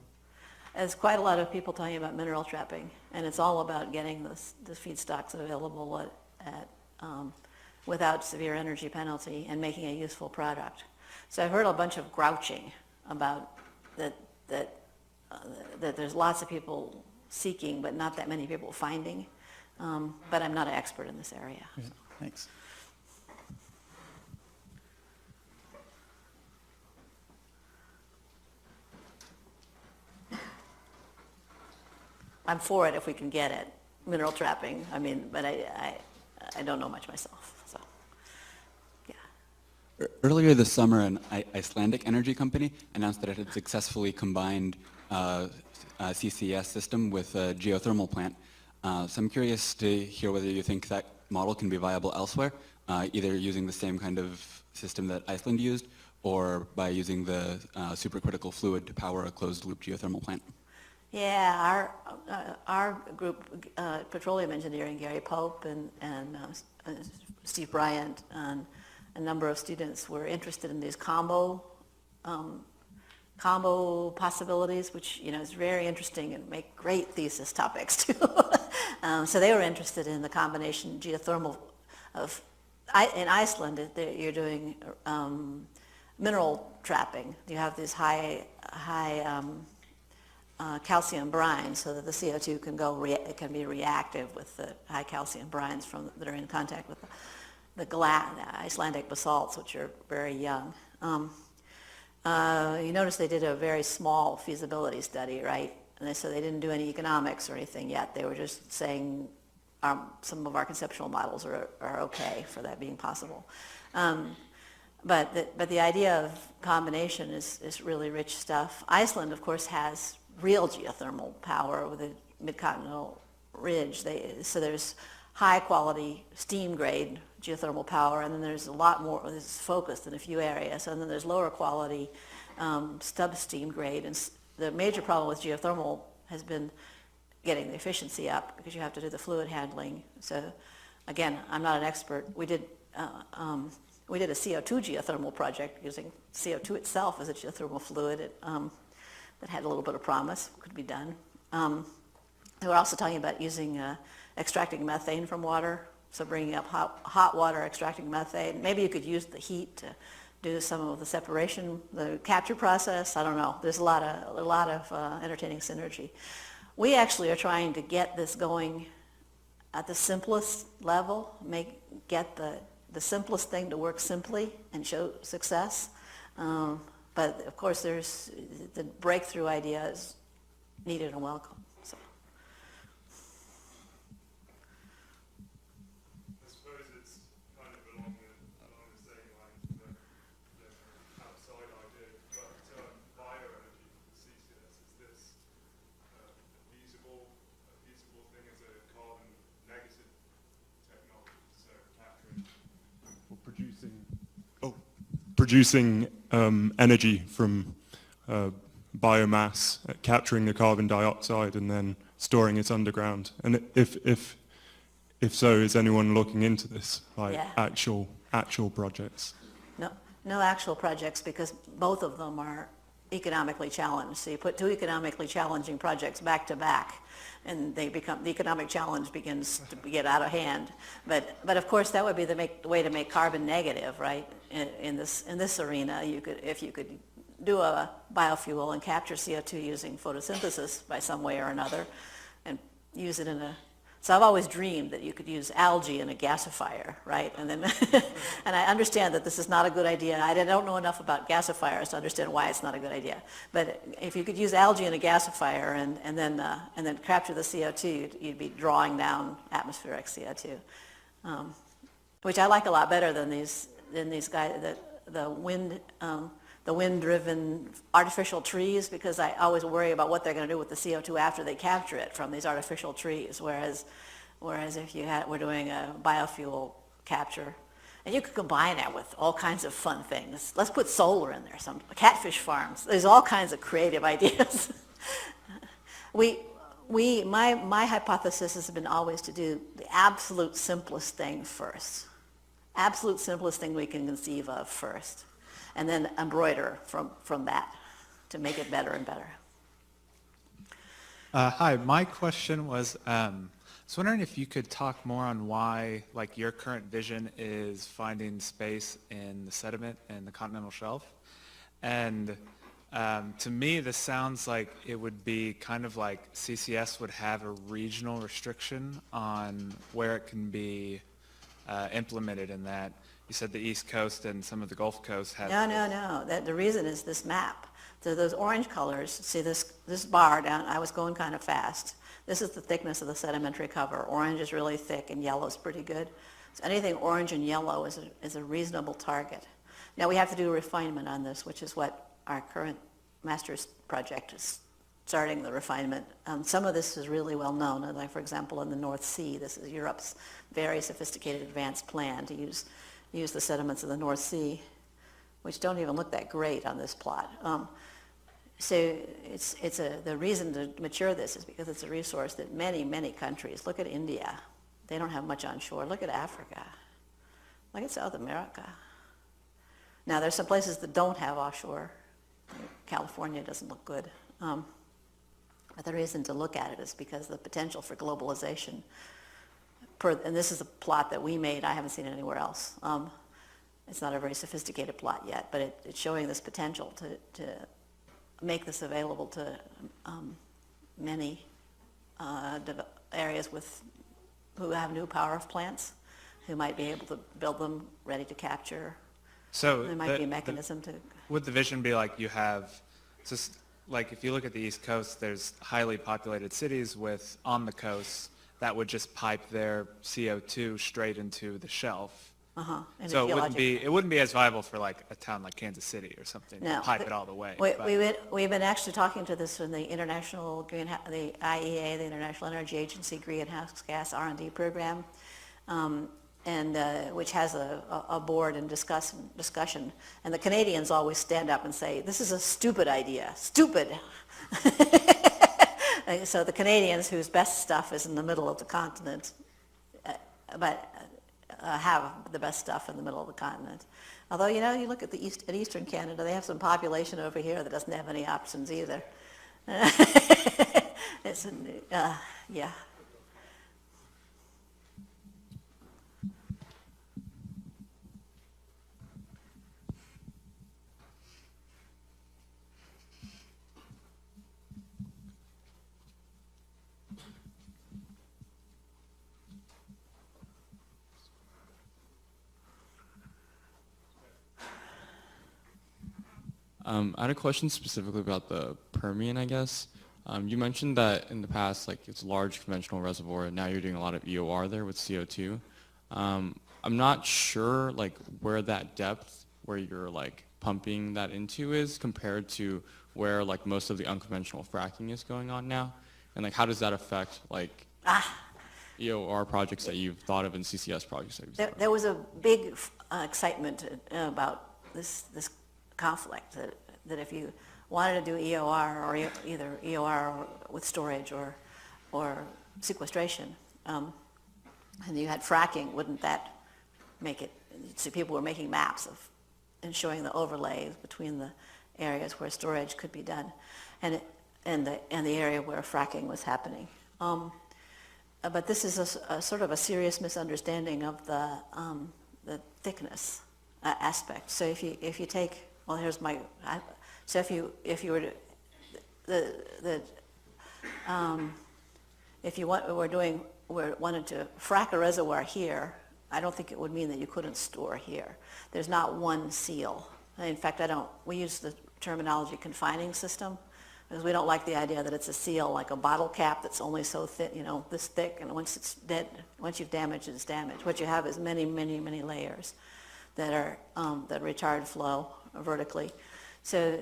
There's quite a lot of people talking about mineral trapping, and it's all about getting the feedstocks available without severe energy penalty and making a useful product. So I've heard a bunch of grouching about that there's lots of people seeking, but not that many people finding. But I'm not an expert in this area. Yeah, thanks. I'm for it if we can get it, mineral trapping. I mean, but I don't know much myself. So, yeah. Earlier this summer, an Icelandic energy company announced that it had successfully combined a CCS system with a geothermal plant. So I'm curious to hear whether you think that model can be viable elsewhere, either using the same kind of system that Iceland used or by using the supercritical fluid to power a closed-loop geothermal plant. Yeah, our group, Petroleum Engineering, Gary Pope and Steve Bryant, and a number of students were interested in these combo possibilities, which is very interesting and make great thesis topics too. So they were interested in the combination geothermal in Iceland. You're doing mineral trapping. You have these high calcium brines, so that the CO2 can be reactive with the high calcium brines that are in contact with the Icelandic basalts, which are very young. You notice they did a very small feasibility study, right? And so they didn't do any economics or anything yet. They were just saying some of our conceptual models are okay for that being possible. But the idea of combination is really rich stuff. Iceland, of course, has real geothermal power with the mid-continental ridge. So there's high-quality steam-grade geothermal power, and then there's a lot more that's focused in a few areas, and then there's lower-quality steam-grade. And the major problem with geothermal has been getting the efficiency up because you have to do the fluid handling. So, again, I'm not an expert. We did a CO2 geothermal project using CO2 itself as a geothermal fluid that had a little bit of promise, could be done. We're also talking about using extracting methane from water, so bringing up hot water, extracting methane. Maybe you could use the heat to do some of the separation, the capture process. I don't know. There's a lot of entertaining synergy. We actually are trying to get this going at the simplest level, get the simplest thing to work simply and show success. But of course, there's the breakthrough ideas needed and welcome. So. I suppose it's kind of along the same lines of the outside idea, but bioenergy for CCS, is this a feasible thing as a carbon negative technology? So capturing or producing energy from biomass, capturing the carbon dioxide and then storing it underground. And if so, is anyone looking into this, like actual projects? No actual projects, because both of them are economically challenged. So you put two economically challenging projects back to back, and the economic challenge begins to get out of hand. But of course, that would be the way to make carbon negative, right? In this arena, if you could do a biofuel and capture CO2 using photosynthesis by some way or another, and use it in a. So I've always dreamed that you could use algae in a gasifier, right? And then, and I understand that this is not a good idea. I don't know enough about gasifiers to understand why it's not a good idea. But if you could use algae in a gasifier and then capture the CO2, you'd be drawing down atmospheric CO2, which I like a lot better than these guys, the wind-driven artificial trees, because I always worry about what they're going to do with the CO2 after they capture it from these artificial trees. Whereas if we're doing a biofuel capture, and you could combine that with all kinds of fun things. Let's put solar in there, some catfish farms. There's all kinds of creative ideas. My hypothesis has been always to do the absolute simplest thing first. Absolute simplest thing we can conceive of first. And then embroider from that to make it better and better. Hi, my question was, I was wondering if you could talk more on why, like, your current vision is finding space in the sediment and the continental shelf. And to me, this sounds like it would be kind of like CCS would have a regional restriction on where it can be implemented in that. You said the East Coast and some of the Gulf Coast have... No. The reason is this map. So those orange colors, see this bar down, I was going kind of fast. This is the thickness of the sedimentary cover. Orange is really thick and yellow is pretty good. So anything orange and yellow is a reasonable target. Now we have to do a refinement on this, which is what our current master's project is starting the refinement. Some of this is really well known. Like, for example, in the North Sea, this is Europe's very sophisticated advanced plan to use the sediments of the North Sea, which don't even look that great on this plot. So the reason to mature this is because it's a resource that many countries, look at India, they don't have much onshore. Look at Africa. Look at South America. Now there's some places that don't have offshore. California doesn't look good. But the reason to look at it is because the potential for globalization, and this is a plot that we made, I haven't seen it anywhere else. It's not a very sophisticated plot yet, but it's showing this potential to make this available to many areas who have new power of plants, who might be able to build them ready to capture. So there might be a mechanism to... Would the vision be like you have, just like if you look at the East Coast, there's highly populated cities on the coast that would just pipe their CO2 straight into the shelf. in So the it wouldn't be as viable for like a town like Kansas City or something to No. pipe it all the way. We- but- We've been actually talking to this in the International the IEA, the International Energy Agency Greenhouse Gas R&D Program, which has a board and discussion. And the Canadians always stand up and say, "This is a stupid idea, stupid." So the Canadians, whose best stuff is in the middle of the continent, have the best stuff in the middle of the continent. Although, you look at at Eastern Canada, they have some population over here that doesn't have any options either. Yeah. I had a question specifically about the Permian, I guess. You mentioned that in the past, like it's a large conventional reservoir, and now you're doing a lot of EOR there with CO2. I'm not sure like where that depth, where you're like pumping that into is compared to where like most of the unconventional fracking is going on now, and like how does that affect like EOR projects that you've thought of and CCS projects that you've thought of? There was a big excitement about this conflict, that if you wanted to do EOR, or either EOR with storage or sequestration, and you had fracking, wouldn't that make it? So people were making maps and showing the overlays between the areas where storage could be done, and the area where fracking was happening. But this is a sort of a serious misunderstanding of the thickness aspect. So if you take, well, here's my, so if you were to, if you wanted to frack a reservoir here, I don't think it would mean that you couldn't store here. There's not one seal. In fact, we use the terminology confining system, because we don't like the idea that it's a seal like a bottle cap that's only so thick, this thick, and once it's dead, once you've damaged it, it's damaged. What you have is many, many, many layers that retard flow vertically. So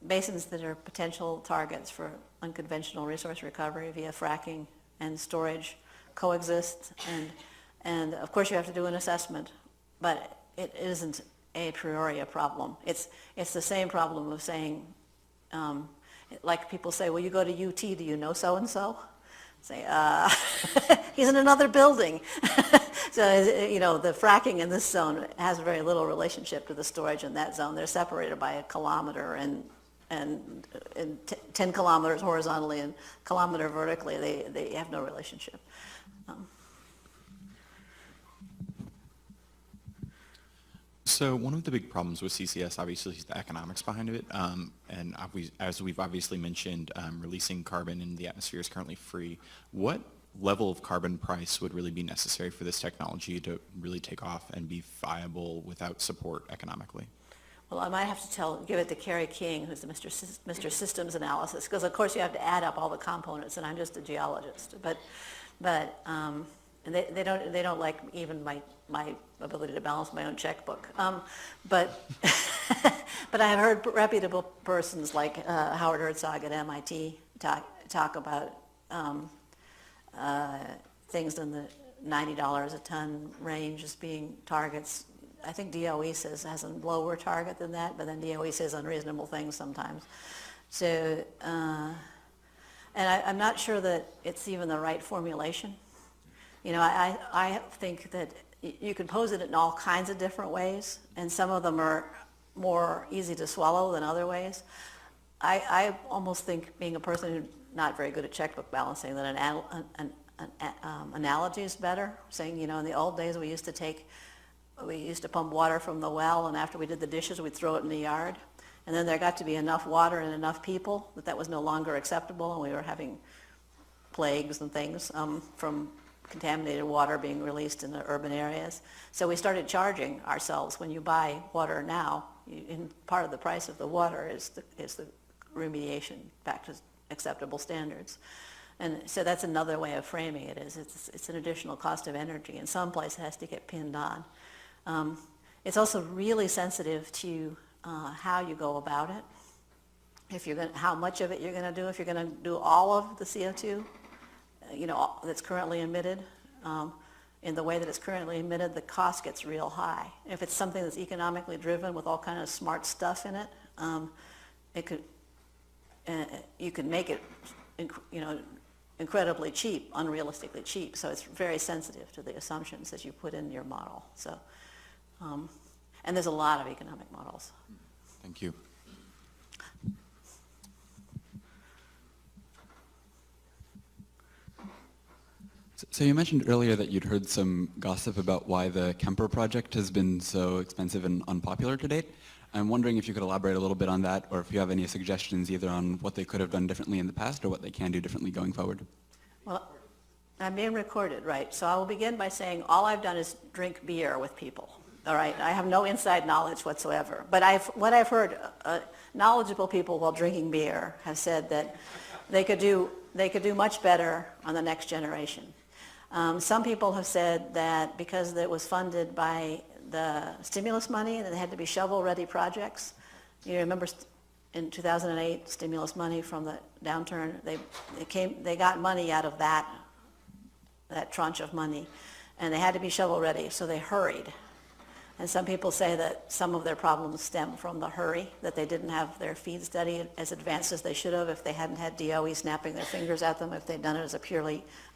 basins that are potential targets for unconventional resource recovery via fracking and storage coexist, and of course you have to do an assessment, but it isn't a priori a problem. It's the same problem of saying, like people say, well, you go to UT, do you know so-and-so? Say, he's in another building. So, the fracking in this zone has very little relationship to the storage in that zone. They're separated by a kilometer and 10 kilometers horizontally and a kilometer vertically. They have no relationship. So one of the big problems with CCS obviously is the economics behind it, and as we've obviously mentioned, releasing carbon in the atmosphere is currently free. What level of carbon price would really be necessary for this technology to really take off and be viable without support economically? Well, I might have to give it to Kerry King, who's the Mr. Systems Analysis, because of course you have to add up all the components, and I'm just a geologist. But and they don't like even my ability to balance my own checkbook. But but I have heard reputable persons like Howard Herzog at MIT talk about things in the $90 a ton range as being targets. I think DOE has a lower target than that, but then DOE says unreasonable things sometimes. So, and I'm not sure that it's even the right formulation. I think that you can pose it in all kinds of different ways, and some of them are more easy to swallow than other ways. I almost think, being a person who's not very good at checkbook balancing, that an analogy is better. Saying, in the old days we used to pump water from the well, and after we did the dishes, we'd throw it in the yard. And then there got to be enough water and enough people that was no longer acceptable, and we were having plagues and things from contaminated water being released in the urban areas. So we started charging ourselves. When you buy water now, part of the price of the water is the remediation back to acceptable standards. And so that's another way of framing it, is it's an additional cost of energy. In some place, it has to get pinned on. It's also really sensitive to how you go about it. If you're going, how much of it you're going to do. If you're going to do all of the CO2, that's currently emitted, in the way that it's currently emitted, the cost gets real high. If it's something that's economically driven with all kind of smart stuff in it, you could make it, incredibly cheap, unrealistically cheap. So it's very sensitive to the assumptions that you put in your model. So, and there's a lot of economic models. Thank you. So you mentioned earlier that you'd heard some gossip about why the Kemper project has been so expensive and unpopular to date. I'm wondering if you could elaborate a little bit on that, or if you have any suggestions either on what they could have done differently in the past or what they can do differently going forward. Well, I'm being recorded, right? So I will begin by saying all I've done is drink beer with people. All right, I have no inside knowledge whatsoever. But what I've heard, knowledgeable people while drinking beer have said that they could do much better on the next generation. Some people have said that because it was funded by the stimulus money and it had to be shovel-ready projects. You remember in 2008, stimulus money from the downturn, they got money out of that tranche of money, and they had to be shovel-ready, so they hurried. And some people say that some of their problems stem from the hurry, that they didn't have their FEED study as advanced as they should have if they hadn't had DOE snapping their fingers at them, if they'd done it as a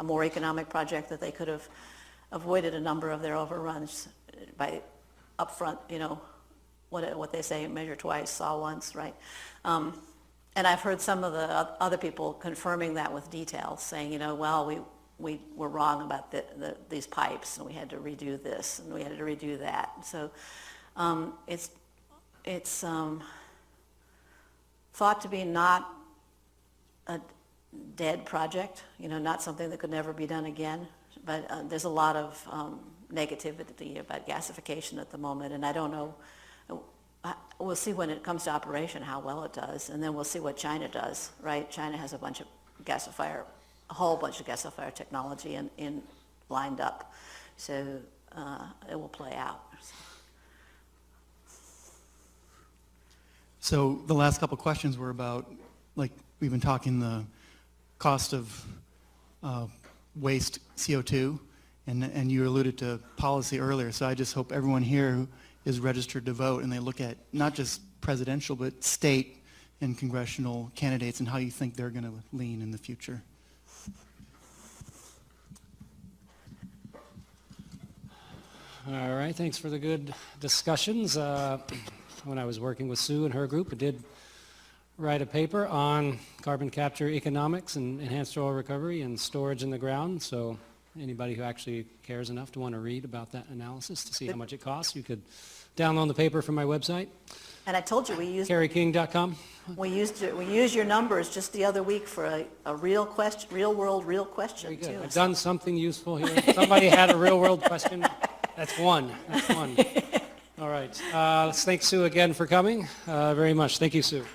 more economic project, that they could have avoided a number of their overruns by upfront, what they say, measure twice, saw once, right? And I've heard some of the other people confirming that with details, saying, well, we were wrong about these pipes, and we had to redo this, and we had to redo that. So it's thought to be not a dead project, not something that could never be done again. But there's a lot of negativity about gasification at the moment, and I don't know. We'll see when it comes to operation how well it does, and then we'll see what China does, right? China has a whole bunch of gasifier technology lined up, so it will play out. So the last couple questions were about, like, we've been talking the cost of waste CO2, and you alluded to policy earlier, so I just hope everyone here is registered to vote and they look at not just presidential but state and congressional candidates and how you think they're going to lean in the future. All right, thanks for the good discussions. When I was working with Sue and her group, I did write a paper on carbon capture economics and enhanced oil recovery and storage in the ground. So anybody who actually cares enough to want to read about that analysis to see how much it costs, you could download the paper from my website. And I told you we used CarrieKing.com. we used your numbers just the other week for a real question, real world question. Very good. Too. I've done something useful here. Somebody had a real world question. That's one. That's one. All right. Let's thank Sue again for coming very much. Thank you, Sue.